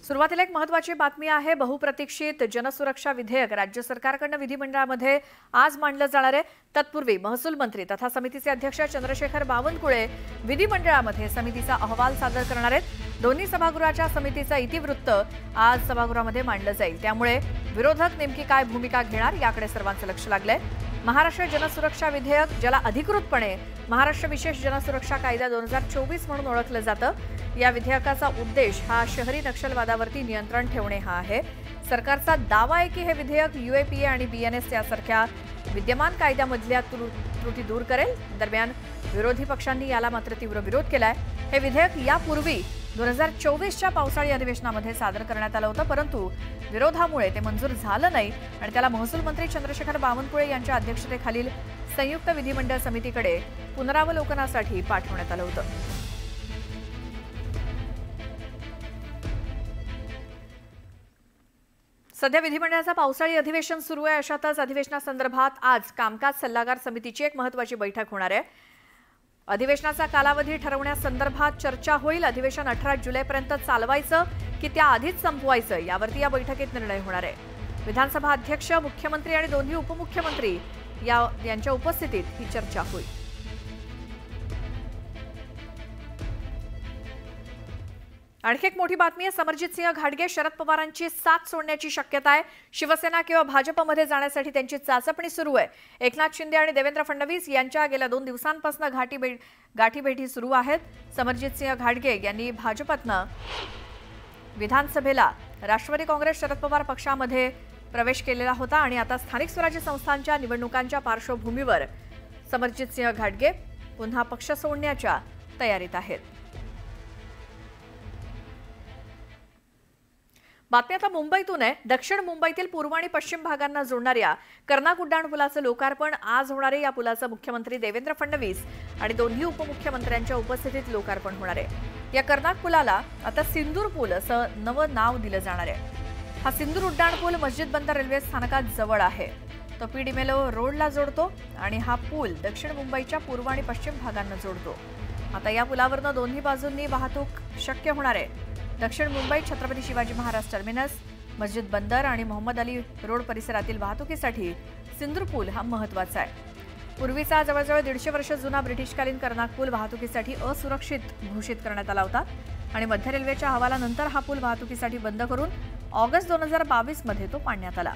सुरुवातीला एक महत्त्वाची बातमी आहे। बहुप्रतीक्षित जनसुरक्षा विधेयक राज्य सरकारकडून विधिमंडळामध्ये आज मांडलं जाणार आहे। तत्पूर्वी महसूल मंत्री तथा समितीचे अध्यक्ष चंद्रशेखर बावनकुळे विधिमंडळामध्ये समितीचा अहवाल सादर करणार आहेत। दोन्ही सभागृहाच्या समितीचा इतिवृत्त आज सभागृहामध्ये मांडलं जाईल। त्यामुळे विरोधक नेमकी काय भूमिका घेणार याकडे सर्वांचं लक्ष लागलंय। महाराष्ट्र जनसुरक्षा विधेयक, ज्याला अधिकृतपणे महाराष्ट्र विशेष जनसुरक्षा कायदा 2024 म्हणून ओळखलं जातं, या विधेयकाचा उद्देश हा शहरी नक्षलवादावरती नियंत्रण ठेवणे हा आहे। सरकारचा दावा आहे की हे विधेयक UAPA आणि BNS यासारख्या विद्यमान कायद्यामधल्या त्रुटी दूर करेल। दरम्यान विरोधी पक्षांनी याला मात्र तीव्र विरोध केलाय। हे विधेयक यापूर्वी 2024च्या पावसाळी अधिवेशनामध्ये सादर करण्यात आलं होतं, परंतु विरोधामुळे ते मंजूर झालं नाही आणि त्याला महसूल मंत्री चंद्रशेखर बावनकुळे यांच्या अध्यक्षतेखालील संयुक्त विधिमंडळ समितीकडे पुनरावलोकनासाठी पाठवण्यात आलं होतं। सध्या विधिमंडळाचा पावसाळी अधिवेशन सुरू आहे। अशातच अधिवेशनासंदर्भात आज कामकाज सल्लागार समितीची एक महत्त्वाची बैठक होणार आहे। अधिवेशनाचा कालावधी ठरवण्यासंदर्भात चर्चा होईल। अधिवेशन 18 जुलैपर्यंत चालवायचं की त्याआधीच संपवायचं यावरती या बैठकीत निर्णय होणार आहे। विधानसभा अध्यक्ष, मुख्यमंत्री आणि दोन्ही उपमुख्यमंत्री यांच्या उपस्थितीत ही चर्चा होईल। आणखी एक मोठी बातमी आहे। समरजित सिंह घाटगे शरद पवारांची साथ सोडण्याची शक्यता आहे। शिवसेना किंवा भाजपमध्ये जाण्यासाठी त्यांची चाचपणी सुरू आहे। एकनाथ शिंदे आणि देवेंद्र फडणवीस यांच्या गेल्या 2 दिवसांपासून गाठीभेटी सुरू आहेत। समरजित सिंह घाटगे यांनी भाजपतनं विधानसभेला राष्ट्रवादी काँग्रेस शरद पवार पक्षामध्ये प्रवेश केलेला होता आणि आता स्थानिक स्वराज्य संस्थांच्या निवडणुकांच्या पार्श्वभूमीवर समरजित सिंह घाटगे पुन्हा पक्ष सोडण्याच्या तयारीत आहेत। बातमी आता मुंबईतून आहे। दक्षिण मुंबईतील पूर्व आणि पश्चिम भागांना जोडणाऱ्या कर्नाक उड्डाणपुलाचं लोकार्पण आज होणार आहे। या पुलाचं मुख्यमंत्री देवेंद्र फडणवीस आणि दोन्ही उपमुख्यमंत्र्यांच्या उपस्थितीत लोकार्पण होणार आहे। या कर्नाक पुलाला आता सिंदूर पूल असं नवं नाव दिलं जाणार आहे। हा सिंदूर उड्डाणपूल मस्जिद बंदर रेल्वे स्थानकात जवळ आहे। तो PDMLO रोडला जोडतो आणि हा पूल दक्षिण मुंबईच्या पूर्व आणि पश्चिम भागांना जोडतो। आता या पुलावरनं दोन्ही बाजूंनी वाहतूक शक्य होणार आहे। दक्षिण मुंबईत छत्रपती शिवाजी महाराज टर्मिनस, मस्जिद बंदर आणि मोहम्मद अली रोड परिसरातील वाहतुकीसाठी सिंदूर पूल हा महत्त्वाचा आहे। पूर्वीचा जवळजवळ 150 वर्ष जुना ब्रिटिशकालीन कर्नाक पूल वाहतुकीसाठी असुरक्षित घोषित करण्यात आला होता आणि मध्य रेल्वेच्या अहवालानंतर हा पूल वाहतुकीसाठी बंद करून ऑगस्ट 2022 मध्ये तो पाडण्यात आला।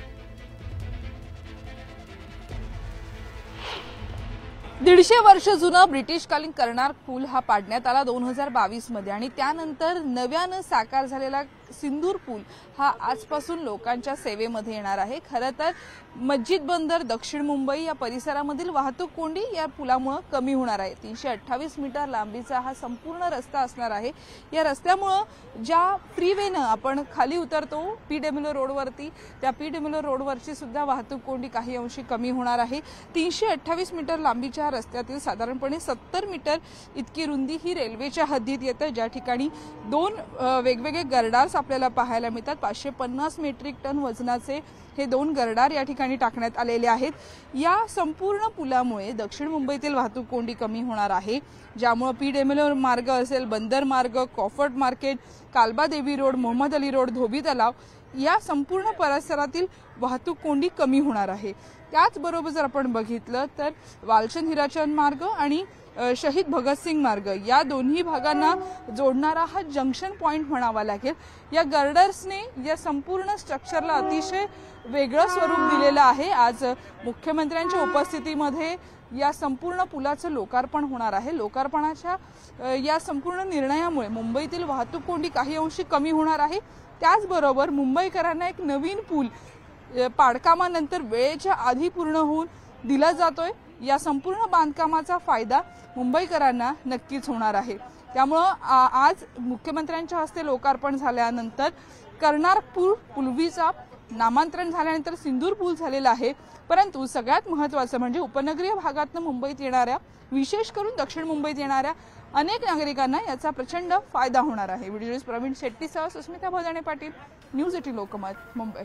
150 वर्ष जुना ब्रिटिशकालीन कर्नाक पूल हा पाडण्यात आला 2022 मध्ये आणि त्यानंतर नव्यानं साकार झालेला सिंदूर पूल हा आजपासून लोकांच्या सेवेमध्ये येणार आहे। खरं तर मस्जिद बंदर, दक्षिण मुंबई या परिसरामधील वाहतूक कोंडी या पुलामुळे कमी होणार आहे। 328 मीटर लांबीचा हा संपूर्ण रस्ता असणार आहे। या रस्त्यामुळे ज्या फ्रीवेनं आपण खाली उतरतो PDMLO रोडवरती, त्या PDMLO रोडवरची सुद्धा वाहतूक कोंडी काही अंशी कमी होणार आहे। 328 मीटर लांबीच्या रस्त्यातील साधारणपणे 70 मीटर इतकी रुंदी ही रेल्वेच्या हद्दीत येते, ज्या ठिकाणी 2 वेगवेगळे गर्डार्स आपल्याला पाहायला मिळतात। 550 मेट्रिक टन वजनाचे हे 2 गर्डार या ठिकाणी टाकण्यात आलेले आहेत। या संपूर्ण पुलामुळे दक्षिण मुंबईतील वाहतूक कोंडी कमी होणार आहे, ज्यामुळे PDMLO मार्ग असेल, बंदर मार्ग, कॉफर्ड मार्केट, कालबा देवी रोड, मोहम्मद अली रोड, धोबी तलाव या संपूर्ण परिसरातील वाहतूक कोंडी कमी होणार आहे। त्याचबरोबर जर आपण बघितलं तर वालचंद हिराचंद मार्ग आणि शहीद भगतसिंग मार्ग या दोन्ही भागांना जोडणारा हा जंक्शन पॉइंट म्हणावा लागेल। या गर्डर्सने या संपूर्ण स्ट्रक्चरला अतिशय वेगळं स्वरूप दिलेलं आहे। आज मुख्यमंत्र्यांच्या उपस्थितीमध्ये या संपूर्ण पुलाचं लोकार्पण होणार आहे। लोकार्पणाच्या या संपूर्ण निर्णयामुळे मुंबईतील वाहतूक कोंडी काही अंशी कमी होणार आहे। त्याचबरोबर मुंबईकरांना एक नवीन पूल पाडकामानंतर वेळेच्या आधी पूर्ण होऊन दिला जातोय। या संपूर्ण बांधकामाचा फायदा मुंबईकरांना नक्कीच होणार आहे। त्यामुळे आज मुख्यमंत्र्यांच्या हस्ते लोकार्पण झाल्यानंतर कर्नाक पूल पूर्वीचा नामांतरण झाल्यानंतर सिंदूर पूल झालेला आहे, परंतु सगळ्यात महत्त्वाचं म्हणजे उपनगरीय भागातून मुंबईत येणाऱ्या, विशेष करून दक्षिण मुंबईत येणाऱ्या अनेक नागरिकांना याचा प्रचंड फायदा होणार आहे। व्हिडिओ जर्नलिस्ट प्रवीण शेट्टीसह सुस्मिता भोजाणे पाटील, न्यूज 18 लोकमत, मुंबई।